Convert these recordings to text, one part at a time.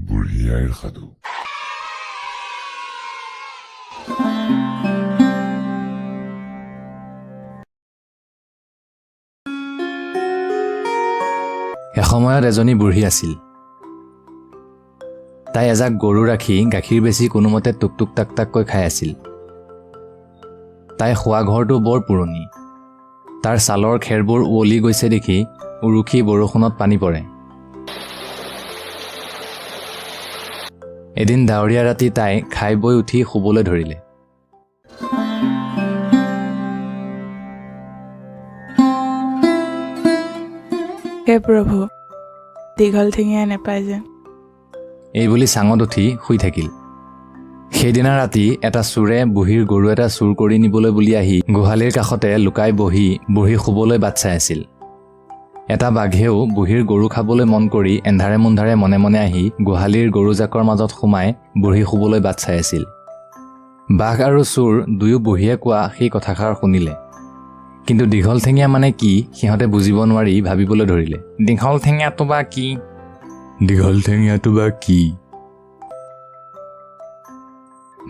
বুঢ়ী আইৰ সাধু। এসময়ত এজনী বুঢ়ী আছিল। তাই এজাক গৰু ৰাখি গাখীৰ বেচি কোনোমতে টুকটুক টাক টাককৈ খাই আছিল। তাই শোৱা ঘৰটো বৰ পুৰণি। তাৰ ছালৰ খেৰবোৰ উৱলি গৈছে দেখি উৰুখি বৰষুণত পানী পৰে। এদিন ডাৱৰীয়া ৰাতি তাই খাই বৈ উঠি শুবলৈ ধৰিলে। হে প্ৰভু, দীঘল ঠেঙীয়া নেপায় যেন। এইবুলি চাঙত উঠি শুই থাকিল। সেইদিনা ৰাতি এটা চোৰে বুঢ়ীৰ গৰু এটা চুৰ কৰি নিবলৈ বুলি আহি গোহালিৰ কাষতে লুকাই বহি বুঢ়ী শুবলৈ বাট চাই আছিল। এটা বাঘেও বুঢ়ীৰ গৰু খাবলৈ মন কৰি এন্ধাৰে মুন্ধাৰে মনে মনে আহি গোহালিৰ গৰুজাকৰ মাজত সোমাই বুঢ়ী শুবলৈ বাট চাই আছিল। বাঘ আৰু চোৰ দুয়ো বুঢ়ীয়ে কোৱা সেই কথাষাৰ শুনিলে। কিন্তু দীঘল ঠেঙীয়া মানে কি সিহঁতে বুজিব নোৱাৰি ভাবিবলৈ ধৰিলে। দীঘল ঠেঙীয়াটো বা কি? দীঘল ঠেঙীয়াটো বা কি?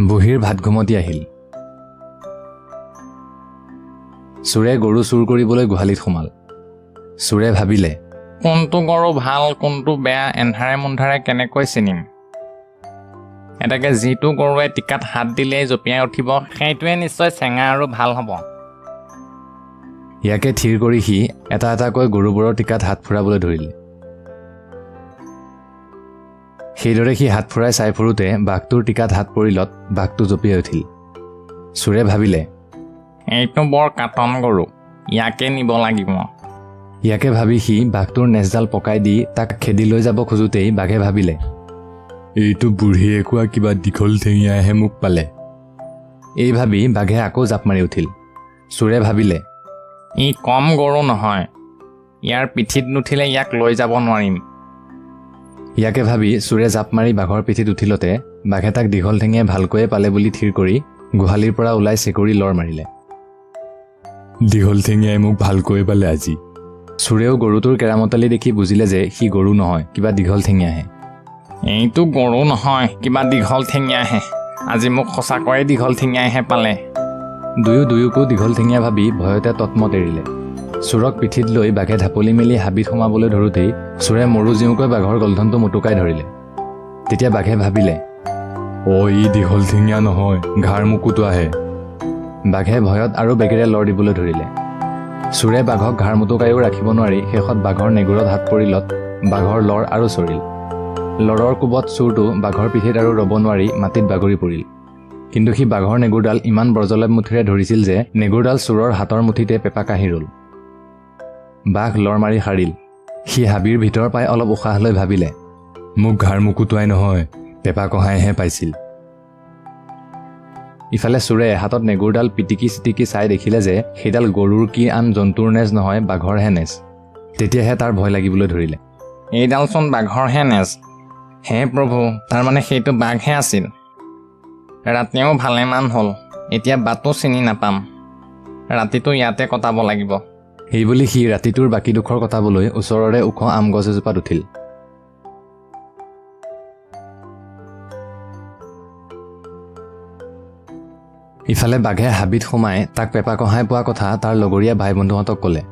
বুঢ়ীৰ ভাত ঘুমতি আহিল। চোৰে গৰু চুৰ কৰিবলৈ গোহালিত সোমাল। চোৰে ভাবিলে, কোনটো গৰু ভাল কোনটো বেয়া এন্ধাৰে মুন্ধাৰে কেনেকৈ চিনিম? এটাকে যিটো গৰুৱে টিকাত হাত দিলেই জঁপিয়াই উঠিব সেইটোৱে নিশ্চয় চেঙা আৰু ভাল হ'ব। ইয়াকে থিৰ কৰি সি এটা এটাকৈ গৰুবোৰৰ টিকাত হাত ফুৰাবলৈ ধৰিলে। সেইদৰে সি হাত ফুৰাই চাই ফুৰোতে বাঘটোৰ টিকাত হাত পৰিলত বাঘটো জঁপিয়াই উঠিল। চোৰে ভাবিলে, এইটো বৰ কাটন গৰু, ইয়াকে নিব লাগিব। ইয়াকে ভাবি সি বাঘটোৰ নেজডাল পকাই দি তাক খেদি লৈ যাব খোজোতেই বাঘে ভাবিলে, এইটো বুঢ়ীয়ে কোৱা কিবা দীঘল ঠেঙীয়াহে মোক পালে। এই ভাবি বাঘে আকৌ জাপ মাৰি উঠিল। চোৰে ভাবিলে, ই কম গৰু নহয়, ইয়াৰ পিঠিত নুঠিলে ইয়াক লৈ যাব নোৱাৰিম। ইয়াকে ভাবি চোৰে জাপ মাৰি বাঘৰ পিঠিত উঠিলতে বাঘে তাক দীঘল ঠেঙীয়ে ভালকৈয়ে পালে বুলি থিৰ কৰি গোহালিৰ পৰা ওলাই চেকুৰি লৰ মাৰিলে। দীঘল ঠেঙীয়াই মোক ভালকৈ পালে আজি। চোৰেও গৰুটোৰ কেৰামতালি দেখি বুজিলে যে সি গৰু নহয়, কিবা দীঘল ঠেঙীয়াহে। এইটো গৰু নহয়, কিবা দীঘল ঠেঙীয়াহে। আজি মোক সঁচাকৈয়ে দীঘল ঠেঙীয়াহে পালে। দুয়োকো দীঘল ঠেঙীয়া ভাবি ভয়তে ততমত এৰিলে। চোৰক পিঠিত লৈ বাঘে ঢাপলি মেলি হাবিত সোমাবলৈ ধৰোঁতেই চোৰে মৰু জিওঁকৈ বাঘৰ গলধনটো মুটুকাই ধৰিলে। তেতিয়া বাঘে ভাবিলে, ই দীঘল ঠেঙীয়া নহয়, ঘাৰ মুকুটো আহে। বাঘে ভয়ত আৰু বেগেৰে লৰ দিবলৈ ধৰিলে। চোৰে বাঘক ঘাৰ মুটুকাইও ৰাখিব নোৱাৰি শেষত বাঘৰ নেগুৰত হাত পৰিলত বাঘৰ লৰ আৰু চৰিল। লৰৰ কোবত চোৰটো বাঘৰ পিঠিত আৰু ৰ'ব নোৱাৰি মাটিত বাগৰি পৰিল। কিন্তু সি বাঘৰ নেগুৰডাল ইমান বৰ্জলেপ মুঠিৰে ধৰিছিল যে নেগুৰডাল চোৰৰ হাতৰ মুঠিতে পেপা কাঢ়ি ৰ'ল। বাঘ লৰ মাৰি সাৰিল। সি হাবিৰ ভিতৰ পাই অলপ উশাহ লৈ ভাবিলে, মোক ঘাৰ মুকুটোৱাই নহয়, পেপা কঢ়াইহে পাইছিল। ইফালে চোৰে হাতত নেগুৰডাল পিটিকি চিটিকি চাই দেখিলে যে সেইডাল গৰুৰ কি আন জন্তুৰ নেজ নহয়, বাঘৰহে নেজ। তেতিয়াহে তাৰ ভয় লাগিবলৈ ধৰিলে। এইডালচোন বাঘৰহে নেজ। হে প্ৰভু, তাৰমানে সেইটো বাঘহে আছিল। ৰাতিও ভালেমান হ'ল, এতিয়া বাটো চিনি নাপাম। ৰাতিটো ইয়াতে কটাব লাগিব। সেইবুলি সি ৰাতিটোৰ বাকী দুখৰ কটাবলৈ ওচৰৰে ওখ আম গছ এজোপাত উঠিল। ইফালে বাঘে হাবিত সোমাই তাক পেপা কঢ়াই পোৱা কথা তাৰ লগৰীয়া ভাই বন্ধুহঁতক ক'লে।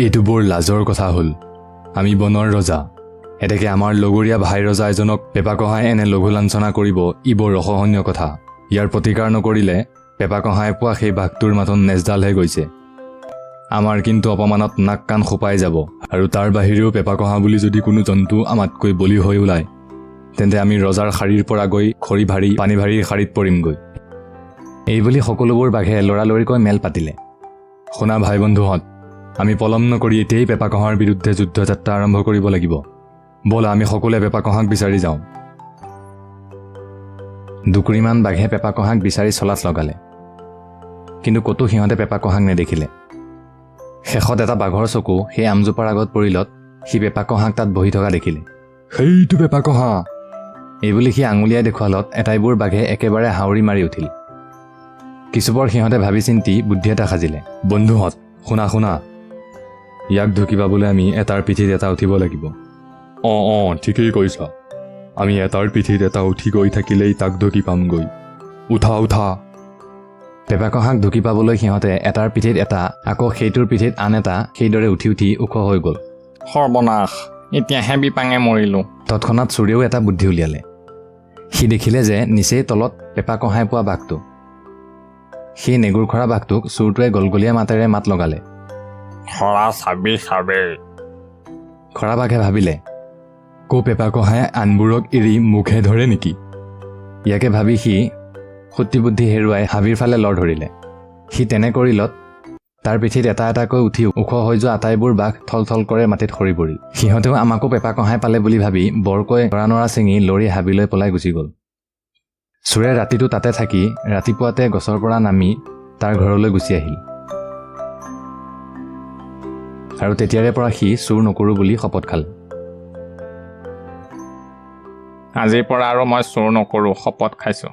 এইটো বৰ লাজৰ কথা হ'ল। আমি বনৰ ৰজা, এতেকে আমাৰ লগৰীয়া ভাই ৰজা এজনক পেপা কঢ়াই এনে লঘু লাঞ্ছনা কৰিব, ই বৰ অসহনীয় কথা। ইয়াৰ প্ৰতিকাৰ নকৰিলে পেপা কঢ়াই পোৱা সেই বাঘটোৰ মাথোন নেজডালহে গৈছে। আমাৰ কিন্তু অপমানত নাক কাণ খোপাই যাব, আৰু তাৰ বাহিৰেও পেপা কঢ়া বুলি যদি কোনো জন্তু আমাতকৈ বলি হৈ ওলায় তেন্তে আমি ৰজাৰ শাৰীৰ পৰা গৈ খৰি ভাৰী পানী ভাৰীৰ শাৰীত পৰিমগৈ। এইবুলি সকলোবোৰ বাঘে লৰালৰিকৈ মেল পাতিলে। শুনা ভাই বন্ধুহঁত, আমি পলম নকৰি এতিয়াই পেপা কঢ়াৰ বিৰুদ্ধে যুদ্ধযাত্ৰা আৰম্ভ কৰিব লাগিব। ব'লা আমি সকলোৱে পেপা কঢ়াক বিচাৰি যাওঁ। দুকুৰিমান বাঘে পেপা কঢ়াক বিচাৰি চলাচ লগালে, কিন্তু ক'তো সিহঁতে পেপা কঢ়াক নেদেখিলে। শেষত এটা বাঘৰ চকু সেই আমজোপাৰ আগত পৰিলত সি পেপা কঢ়াক তাত বহি থকা দেখিলে। সেইটো পেপা কঢ়া! এইবুলি সি আঙুলিয়াই দেখুৱালত এটাইবোৰ বাঘে একেবাৰে হাউৰি মাৰি উঠিল। কিছুপৰ সিহঁতে ভাবি চিন্তি বুদ্ধি এটা সাজিলে। বন্ধুহঁত শুনা, ইয়াক ঢুকি পাবলৈ আমি এটাৰ পিঠিত এটা উঠিব লাগিব। অঁ ঠিকেই কৈছা। আমি এটাৰ পিঠিত এটা উঠি গৈ থাকিলেই তাক ঢুকি পামগৈ। উঠা উঠা। পেপা-কহাক ঢুকি পাবলৈ সিহঁতে এটাৰ পিঠিত এটা, আকৌ সেইটোৰ পিঠিত আন এটা সেইদৰে উঠি উঠি ওখ হৈ গ'ল। সৰ্বনাশ, এতিয়াহে বিপাঙে মৰিলোঁ। তৎক্ষণাত চোৰেও এটা বুদ্ধি উলিয়ালে। সি দেখিলে যে নিচেই তলত পেপা-কহাই পোৱা বাঘটো। সেই নেগুৰ খৰা বাঘটোক চোৰটোৱে গলগলীয়া মাতেৰে মাত লগালে। খৰা চাবি চাবি। খৰা বাঘে ভাবিলে, পেপা-কহাই আনবোৰক এৰি মুখে ধৰে নেকি? ইয়াকে ভাবি সি সুত্তি বুদ্ধি হেৰুৱাই হাবিৰ ফালে লৰ ধৰিলে। সি তেনে কৰিলত তাৰ পিঠিত এটা এটাকৈ উঠি ওখ হৈ যোৱা আটাইবোৰ বাঘ থলথল কৰে মাটিত সৰি পৰিল। সিহঁতেও আমাকো পেপা-কহাই পালে বুলি ভাবি বৰকৈ নৰা ছিঙি লৰি হাবিলৈ পলাই গুচি গ'ল। চোৰে ৰাতিটো তাতে থাকি ৰাতিপুৱাতে গছৰ পৰা নামি তাৰ ঘৰলৈ গুচি আহিল। আৰু তেতিয়াৰে পৰা সি চোৰ নকৰোঁ বুলি শপত খালে। আজিৰ পৰা আৰু মই চোৰ নকৰোঁ, শপত খাইছোঁ।